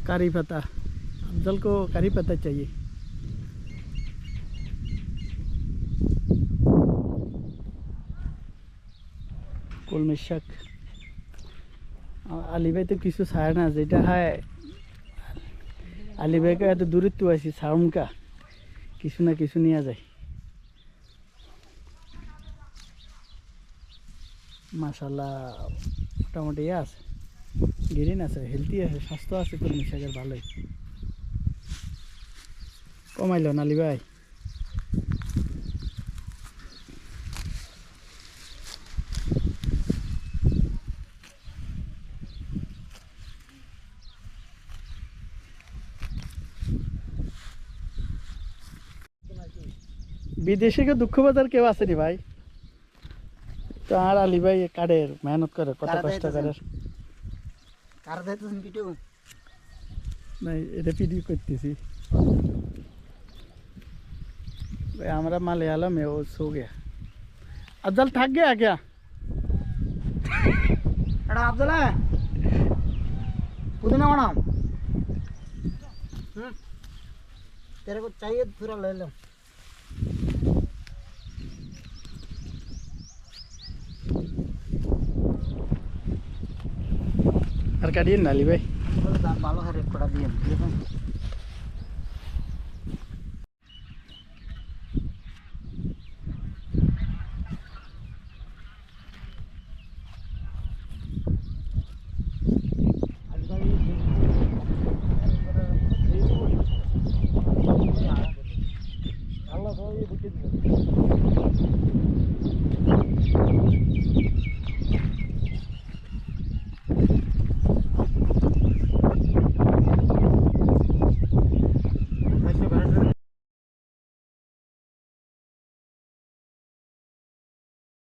करी पत्ता, अफजल को करी पत्ता चाहिए। कलमी शाक आली भाई तो किसु छाड़ ना जेटा है आली भाई का एत दूरत्व आছি ছাড়ুন কা কিছু না কিছু নিয়ে যায়। মাশাআল্লাহ মোটামুটি আছে, গ্রিন আছে, হেলদি আছে, স্বাস্থ্য আছে, কলমি শাকের ভালোই। কমাইলো না আলী ভাই? বিদেশে কেউ দুঃখ বাজার কেউ আছে রে ভাই? তো আর আলী ভাই কাঠের মেহনত করে, কত কষ্ট করে। नहीं এটা ভিডিও করতেছি भाई, हमारा मलयालम है वो सो गया। अफजल थक गया क्या? अफजल है पुदीना बनाओ। तेरे को चाहिए पूरा ले लो। আর কাটিয়ে না আলী ভাই? ভালো হারে কড়া দিয়ে